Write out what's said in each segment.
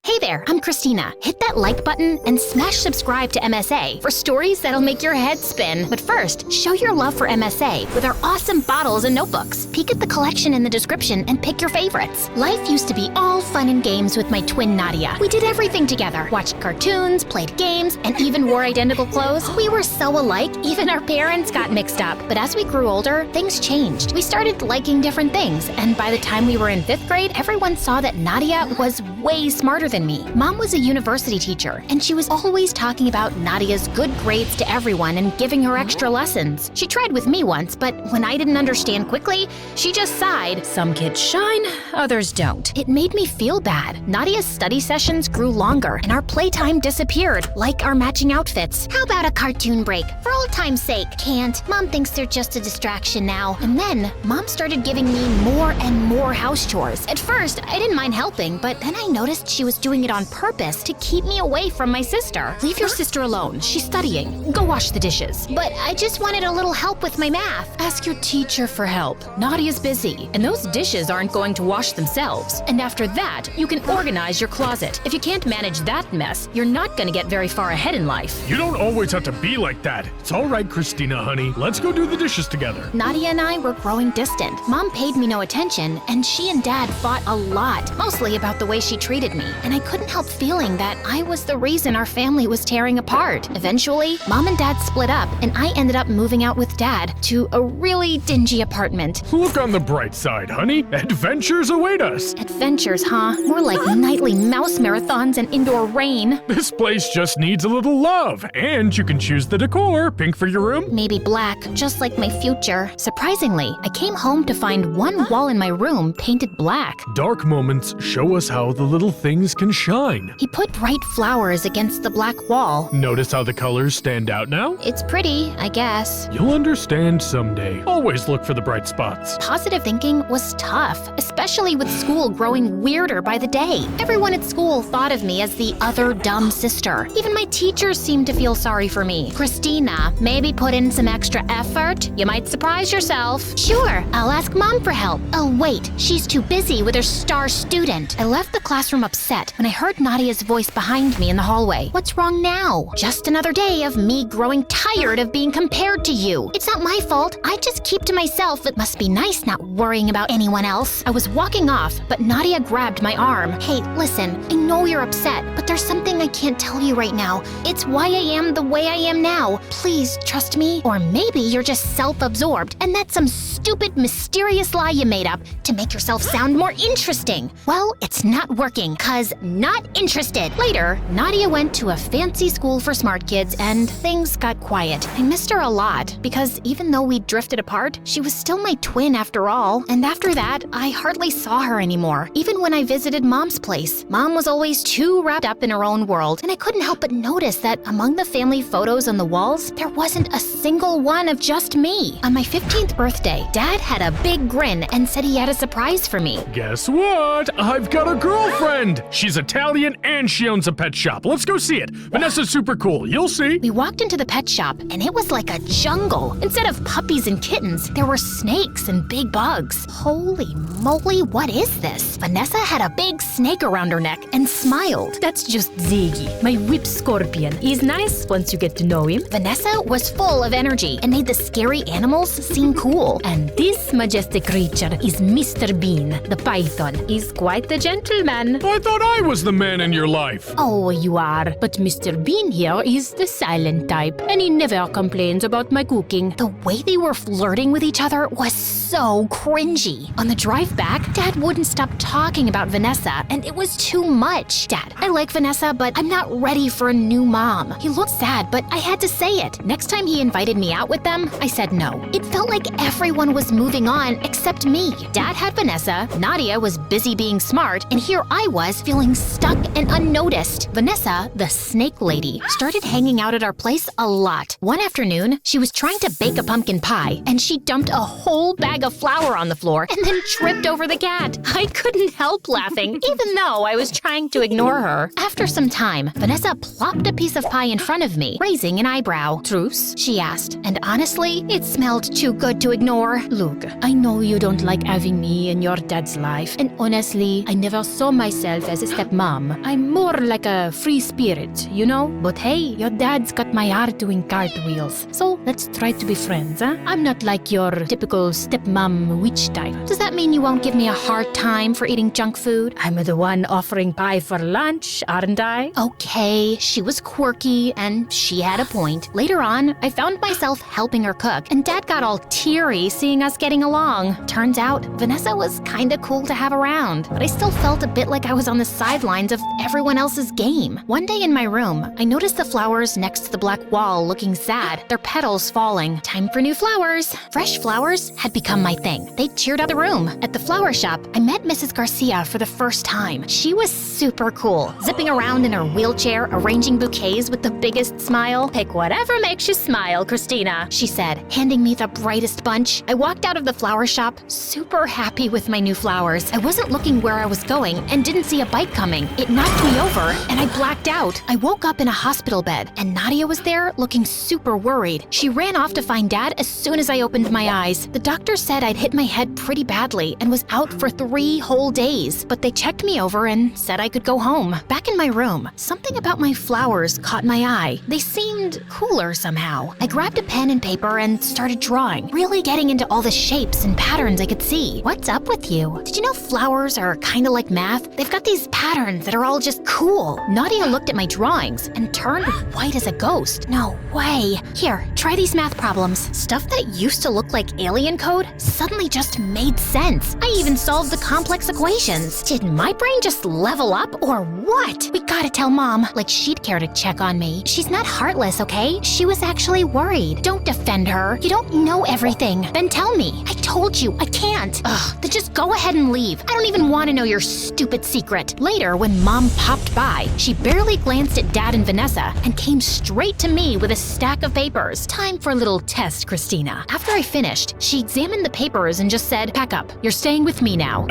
Hey there, I'm Christina. Hit that like button and smash subscribe to MSA for stories that'll make your head spin. But first, show your love for MSA with our awesome bottles and notebooks. Peek at the collection in the description and pick your favorites. Life used to be all fun and games with my twin Nadia. We did everything together, watched cartoons, played games, and even wore identical clothes. We were so alike, even our parents got mixed up. But as we grew older, things changed. We started liking different things, and by the time we were in 5th grade, everyone saw that Nadia was way smarter than me. Mom was a university teacher, and she was always talking about Nadia's good grades to everyone and giving her extra lessons. She tried with me once, but when I didn't understand quickly, she just sighed. Some kids shine, others don't. It made me feel bad. Nadia's study sessions grew longer, and our playtime disappeared, like our matching outfits. How about a cartoon break? For old time's sake. Can't. Mom thinks they're just a distraction now. And then, Mom started giving me more and more house chores. At first, I didn't mind helping, but then I noticed she was doing it on purpose to keep me away from my sister. Leave your sister alone. She's studying. Go wash the dishes. But I just wanted a little help with my math. Ask your teacher for help. Nadia's busy, and those dishes aren't going to wash themselves. And after that, you can organize your closet. If you can't manage that mess, you're not gonna get very far ahead in life. You don't always have to be like that. It's all right, Christina, honey. Let's go do the dishes together. Nadia and I were growing distant. Mom paid me no attention, and she and Dad fought a lot, mostly about the way she treated me. And I couldn't help feeling that I was the reason our family was tearing apart. Eventually, Mom and Dad split up, and I ended up moving out with Dad to a really dingy apartment. Look on the bright side, honey. Adventures await us. Adventures, huh? More like nightly mouse marathons and indoor rain. This place just needs a little love, and you can choose the decor. Pink for your room? Maybe black, just like my future. Surprisingly, I came home to find one wall in my room painted black. Dark moments show us how the little things can shine. He put bright flowers against the black wall. Notice how the colors stand out now? It's pretty, I guess. You'll understand someday. Always look for the bright spots. Positive thinking was tough, especially with school growing weirder by the day. Everyone at school thought of me as the other dumb sister. Even my teachers seemed to feel sorry for me. Christina, maybe put in some extra effort? You might surprise yourself. Sure, I'll ask Mom for help. Oh wait, she's too busy with her star student. I left the classroom upset when I heard Nadia's voice behind me in the hallway. What's wrong now? Just another day of me growing tired of being compared to you. It's not my fault. I just keep to myself. It must be nice not worrying about anyone else. I was walking off, but Nadia grabbed my arm. Hey, listen, I know you're upset, but there's something I can't tell you right now. It's why I am the way I am now. Please trust me. Or maybe you're just self-absorbed, and that's some stupid, mysterious lie you made up to make yourself sound more interesting. Well, it's not working, 'cause not interested. Later, Nadia went to a fancy school for smart kids, and things got quiet. I missed her a lot, because even though we drifted apart, she was still my twin after all. And after that, I hardly saw her anymore. Even when I visited Mom's place, Mom was always too wrapped up in her own world, and I couldn't help but notice that among the family photos on the walls, there wasn't a single one of just me. On my 15th birthday, Dad had a big grin and said he had a surprise for me. Guess what? I've got a girlfriend. She's Italian and she owns a pet shop. Let's go see it. Vanessa's super cool. You'll see. We walked into the pet shop, and it was like a jungle. Instead of puppies and kittens, there were snakes and big bugs. Holy moly, what is this? Vanessa had a big snake around her neck and smiled. That's just Ziggy, my whip scorpion. He's nice once you get to know him. Vanessa was full of energy and made the scary animals seem cool. And this majestic creature is Mr. Bean, the python. He's quite the gentleman. I thought I was the man in your life. Oh, you are. But Mr. Bean here is the silent type, and he never complains about my cooking. The way they were flirting with each other was so cringy. On the drive back, Dad wouldn't stop talking about Vanessa, and it was too much. Dad, I like Vanessa, but I'm not ready for a new mom. He looked sad, but I had to say it. Next time he invited me out with them, I said no. It felt like everyone was moving on except me. Dad had Vanessa, Nadia was busy being smart, and here I was feeling stuck and unnoticed. Vanessa, the snake lady, started hanging out at our place a lot. One afternoon, she was trying to bake a pumpkin pie, and she dumped a whole bag bag of flour on the floor and then tripped over the cat. I couldn't help laughing, even though I was trying to ignore her. After some time, Vanessa plopped a piece of pie in front of me, raising an eyebrow. Truce? She asked, and honestly, it smelled too good to ignore. Look, I know you don't like having me in your dad's life, and honestly, I never saw myself as a stepmom. I'm more like a free spirit, you know? But hey, your dad's got my heart doing cartwheels, so let's try to be friends, huh? I'm not like your typical stepmom witch type. Does that mean you won't give me a hard time for eating junk food? I'm the one offering pie for lunch, aren't I? Okay, she was quirky, and she had a point. Later on, I found myself helping her cook, and Dad got all teary seeing us getting along. Turns out, Vanessa was kinda cool to have around, but I still felt a bit like I was on the sidelines of everyone else's game. One day in my room, I noticed the flowers next to the black wall looking sad, their petals falling. Time for new flowers. Fresh flowers had become my thing. They cheered up the room. At the flower shop, I met Mrs. Garcia for the first time. She was super cool, zipping around in her wheelchair, arranging bouquets with the biggest smile. "Pick whatever makes you smile, Christina," she said, handing me the brightest bunch. I walked out of the flower shop, super happy with my new flowers. I wasn't looking where I was going and didn't see a bike coming. It knocked me over, and I blacked out. I woke up in a hospital bed, and Nadia was there looking super worried. She ran off to find Dad as soon as I opened my eyes. The doctor said I'd hit my head pretty badly and was out for 3 whole days, but they checked me over and said I could go home. Back in my room, something about my flowers caught my eye. They seemed cooler somehow. I grabbed a pen and paper and started drawing, really getting into all the shapes and patterns I could see. What's up with you? Did you know flowers are kinda like math? They've got these patterns that are all just cool. Nadia looked at my drawings and turned white as a ghost. No way. Here, try these math problems. Stuff that used to look like alien code suddenly just made sense. I even solved the complex equations. Did my brain just level up or what? We gotta tell Mom, like she'd care to check on me. She's not heartless, okay? She was actually worried. Don't defend her. You don't know everything. Then tell me. I told you, I can't. Ugh, then just go ahead and leave. I don't even want to know your stupid secret. Later, when Mom popped by, she barely glanced at Dad and Vanessa and came straight to me with a stack of papers. Time for a little test, Christina. After I finished, she examined the papers and just said, "Pack up. You're staying with me now."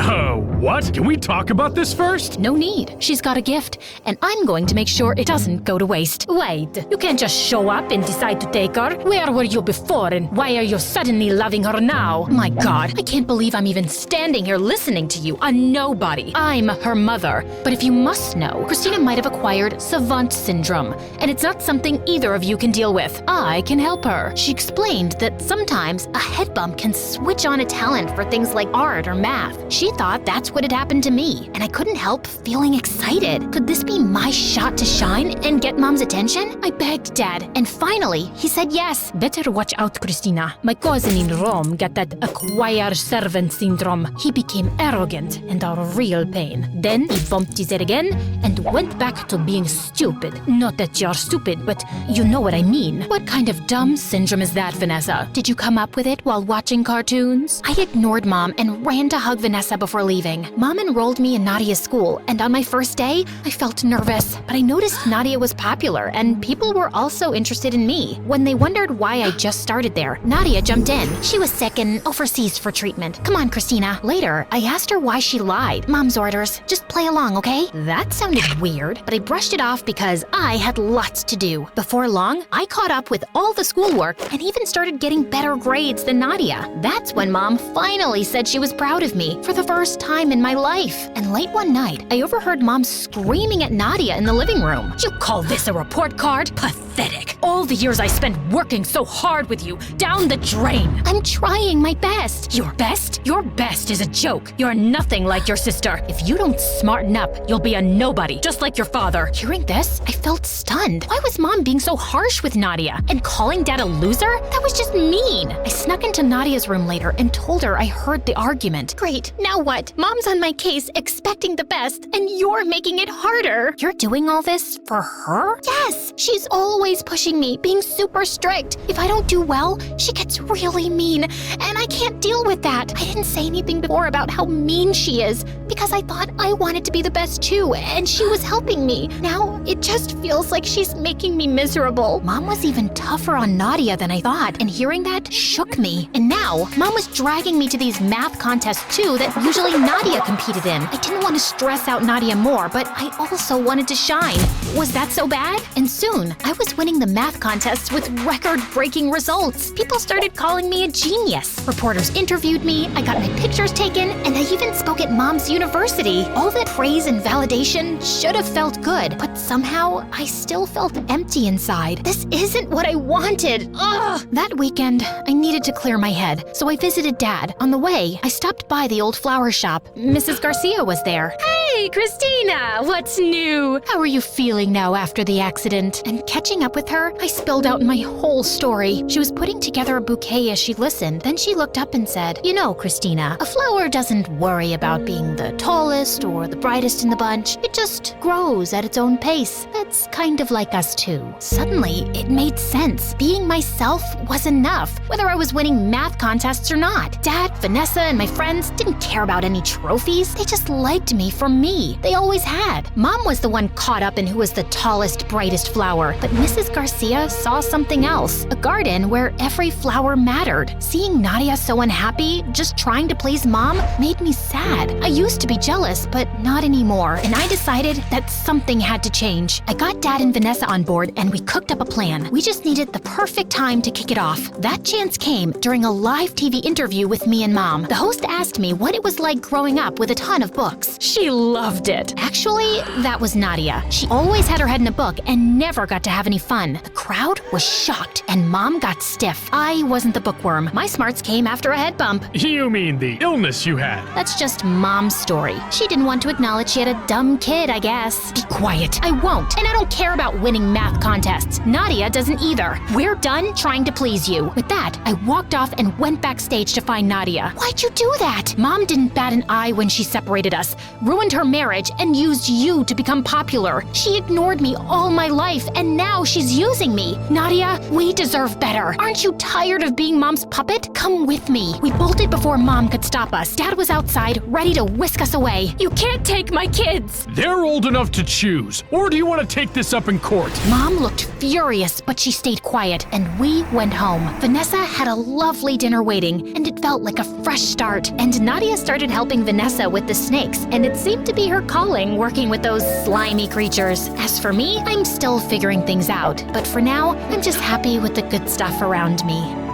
What? Can we talk about this first? No need. She's got a gift, and I'm going to make sure it doesn't go to waste. Wait, you can't just show up and decide to take her. Where were you before, and why are you suddenly loving her now? My God, I can't believe I'm even standing here listening to you, a nobody. I'm her mother. But if you must know, Christina might have acquired Savant syndrome, and it's not something either of you can deal with. I can help her. She explained that sometimes a head bump can switch on a talent for things like art or math. She thought that's what had happened to me, and I couldn't help feeling excited. Could this be my shot to shine and get Mom's attention? I begged Dad, and finally, he said yes. Better watch out, Christina. My cousin in Rome got that acquired servant syndrome. He became arrogant and a real pain. Then he bumped his head again and went back to being stupid. Not that you're stupid, but you know what I mean. What kind of dumb syndrome is that, Vanessa? Did you come up with it while watching cartoons? I ignored Mom and ran to hug Vanessa before leaving. Mom enrolled me in Nadia's school, and on my first day, I felt nervous. But I noticed Nadia was popular, and people were also interested in me. When they wondered why I just started there, Nadia jumped in. She was sick and overseas for treatment. Come on, Christina. Later, I asked her why she lied. Mom's orders. Just play along, okay? That sounded weird, but I brushed it off because I had lots to do. Before long, I caught up with all the schoolwork and even started getting better grades than Nadia. That's when Mom finally said she was proud of me for the first time in my life. And late one night, I overheard Mom screaming at Nadia in the living room. "You call this a report card? Pathetic. All the years I spent working so hard with you, down the drain." "I'm trying my best." "Your best? Your best is a joke. You're nothing like your sister. If you don't smarten up, you'll be a nobody, just like your father." Hearing this, I felt stunned. Why was Mom being so harsh with Nadia? And calling Dad a loser? That was just mean. I snuck into Nadia's room later and told her I heard the argument. Great, now what? Mom's on my case expecting the best, and you're making it harder. You're doing all this for her? Yes, she's always always pushing me, being super strict. If I don't do well, she gets really mean, and I can't deal with that. I didn't say anything before about how mean she is because I thought I wanted to be the best too, and she was helping me. Now, it just feels like she's making me miserable. Mom was even tougher on Nadia than I thought, and hearing that shook me. And now, Mom was dragging me to these math contests too that usually Nadia competed in. I didn't want to stress out Nadia more, but I also wanted to shine. Was that so bad? And soon, I was winning the math contests with record-breaking results. People started calling me a genius. Reporters interviewed me, I got my pictures taken, and I even spoke at Mom's university. All that praise and validation should have felt good, but somehow I still felt empty inside. This isn't what I wanted. Ugh! That weekend, I needed to clear my head, so I visited Dad. On the way, I stopped by the old flower shop. Mrs. Garcia was there. Hey, Christina, what's new? How are you feeling now after the accident? And catching up with her, I spilled out my whole story. She was putting together a bouquet as she listened. Then she looked up and said, "You know, Christina, a flower doesn't worry about being the tallest or the brightest in the bunch. It just grows at its own pace. That's kind of like us too." Suddenly, it made sense. Being myself was enough, whether I was winning math contests or not. Dad, Vanessa, and my friends didn't care about any trophies. They just liked me for me. They always had. Mom was the one caught up in who was the tallest, brightest flower. But Mrs. Garcia saw something else. A garden where every flower mattered. Seeing Nadia so unhappy, just trying to please Mom, made me sad. I used to be jealous, but not anymore. And I decided that something had to change. I got Dad and Vanessa on board, and we cooked up a plan. We just needed the perfect time to kick it off. That chance came during a live TV interview with me and Mom. The host asked me what it was like growing up with a ton of books. She loved it. Actually, that was Nadia. She always had her head in a book and never got to have any fun. The crowd was shocked, and Mom got stiff. I wasn't the bookworm. My smarts came after a head bump. You mean the illness you had? That's just Mom's story. She didn't want to acknowledge she had a dumb kid, I guess. Be quiet. I won't, and I don't care about winning math contests. Nadia doesn't either. We're done trying to please you. With that, I walked off and went backstage to find Nadia. Why'd you do that? Mom didn't bat an eye when she separated us, ruined her marriage, and used you to become popular. She ignored me all my life, and now she's using me. Nadia, we deserve better. Aren't you tired of being Mom's puppet? Come with me. We bolted before Mom could stop us. Dad was outside, ready to whisk us away. You can't take my kids. They're old enough to choose. Or do you want to take this up in court? Mom looked furious, but she stayed quiet, and we went home. Vanessa had a lovely dinner waiting, and it felt like a fresh start. And Nadia started helping Vanessa with the snakes, and it seemed to be her calling, working with those slimy creatures. As for me, I'm still figuring things out, but for now, I'm just happy with the good stuff around me.